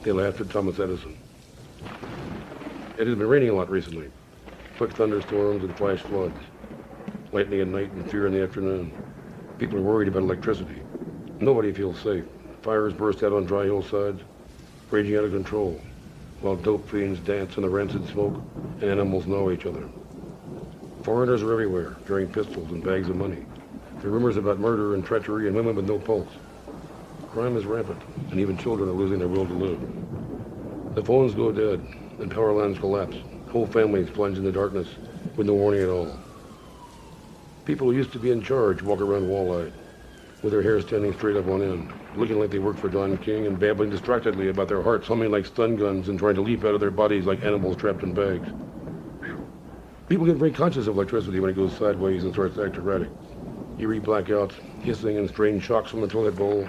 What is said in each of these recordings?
They laughed at Thomas Edison. It had been raining a lot recently. Quick thunderstorms and flash floods. Lightning at night and fear in the afternoon. People are worried about electricity. Nobody feels safe. Fires burst out on dry hillsides, raging out of control, while dope fiends dance in the rancid smoke and animals gnaw each other. Foreigners are everywhere, carrying pistols and bags of money. There are rumors about murder and treachery and women with no pulse. Crime is rampant, and even children are losing their will to live. The phones go dead, and power lines collapse. Whole families plunge into darkness with no warning at all. People who used to be in charge walk around wall-eyed, with their hair standing straight up on end, looking like they work for Don King and babbling distractedly about their hearts humming like stun guns and trying to leap out of their bodies like animals trapped in bags. People get very conscious of electricity when it goes sideways and starts to act erratic. Eerie blackouts, hissing and strange shocks from the toilet bowl,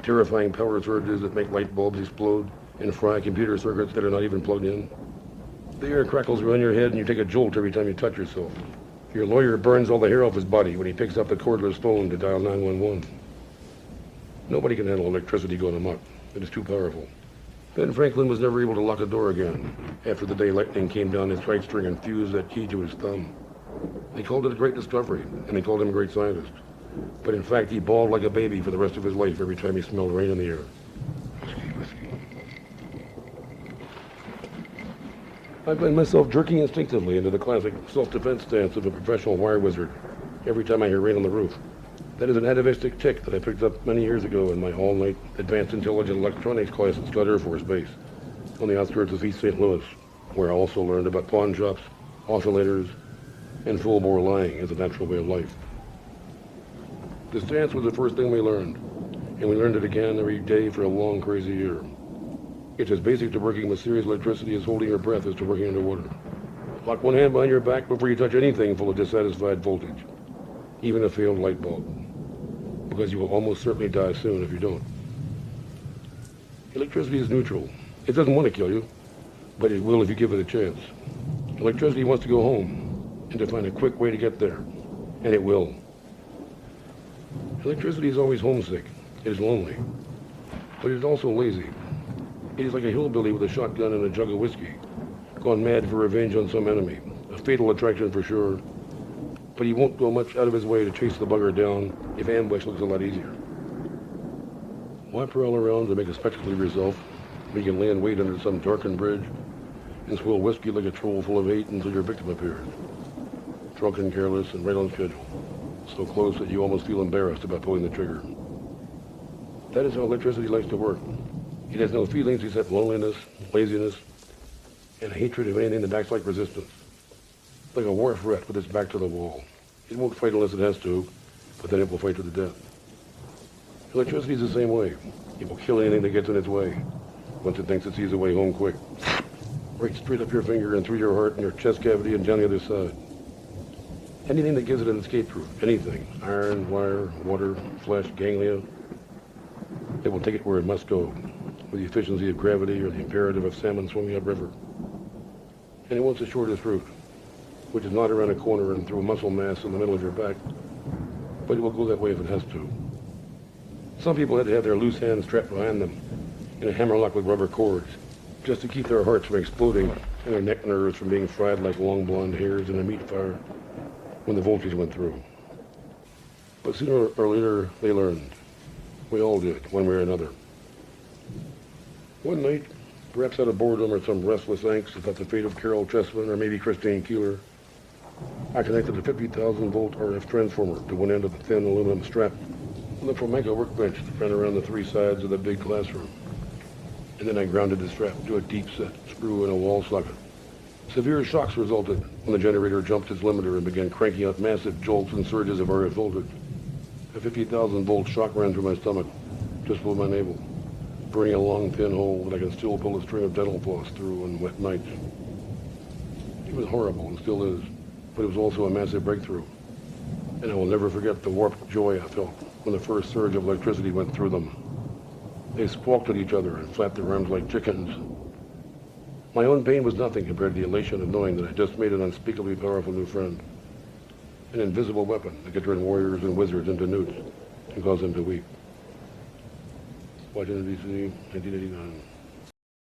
terrifying power surges that make light bulbs explode and fry computer circuits that are not even plugged in. The air crackles around your head and you take a jolt every time you touch yourself. Your lawyer burns all the hair off his body when he picks up the cordless phone to dial 911. Nobody can handle electricity going amok. It is too powerful. Ben Franklin was never able to lock a door again after the day lightning came down his right string and fused that key to his thumb. They called it a great discovery, and they called him a great scientist. But in fact, he bawled like a baby for the rest of his life every time he smelled rain in the air. I find myself jerking instinctively into the classic self-defense stance of a professional wire wizard every time I hear rain on the roof. That is an atavistic tick that I picked up many years ago in my all-night Advanced Intelligent Electronics class at Scott Air Force Base on the outskirts of East St. Louis, where I also learned about pawn shops, oscillators, and full-bore lying as a natural way of life. The stance was the first thing we learned, and we learned it again every day for a long, crazy year. It's as basic to working with serious electricity as holding your breath is to working underwater. Lock one hand behind your back before you touch anything full of dissatisfied voltage, even a failed light bulb, because you will almost certainly die soon if you don't. Electricity is neutral. It doesn't want to kill you, but it will if you give it a chance. Electricity wants to go home and to find a quick way to get there, and it will. Electricity is always homesick. It is lonely, but it is also lazy. It is like a hillbilly with a shotgun and a jug of whiskey, gone mad for revenge on some enemy. A fatal attraction for sure, but he won't go much out of his way to chase the bugger down if ambush looks a lot easier. Why prowl around to make a spectacle of yourself when you can lay in wait under some darkened bridge and swill whiskey like a troll full of hate until your victim appears? Drunk and careless and right on schedule, so close that you almost feel embarrassed about pulling the trigger. That is how electricity likes to work. It has no feelings except loneliness, laziness, and hatred of anything that acts like resistance. Like a war threat with its back to the wall. It won't fight unless it has to, but then it will fight to the death. Electricity is the same way. It will kill anything that gets in its way, once it thinks it sees a way home quick. Right straight up your finger and through your heart and your chest cavity and down the other side. Anything that gives it an escape route, anything. Iron, wire, water, flesh, ganglia. It will take it where it must go, with the efficiency of gravity or the imperative of salmon swimming upriver. And it wants the shortest route, which is not around a corner and through a muscle mass in the middle of your back, but it will go that way if it has to. Some people had to have their loose hands strapped behind them in a hammerlock with rubber cords, just to keep their hearts from exploding and their neck nerves from being fried like long blonde hairs in a meat fire when the voltage went through. But sooner or later, they learned. We all did, one way or another. One night, perhaps out of boredom or some restless angst about the fate of Carol Chessman or maybe Christine Keeler, I connected a 50,000 volt RF transformer to one end of the thin aluminum strap on the Formica workbench that ran around the three sides of the big classroom. And then I grounded the strap to a deep set screw in a wall socket. Severe shocks resulted when the generator jumped its limiter and began cranking out massive jolts and surges of RF voltage. A 50,000 volt shock ran through my stomach, just below my navel, burning a long thin hole that I can still pull a string of dental floss through on wet nights. It was horrible and still is, but it was also a massive breakthrough. And I will never forget the warped joy I felt when the first surge of electricity went through them. They squawked at each other and flapped their arms like chickens. My own pain was nothing compared to the elation of knowing that I just made an unspeakably powerful new friend. An invisible weapon that could turn warriors and wizards into newts and cause them to weep. Washington, D.C., 1989.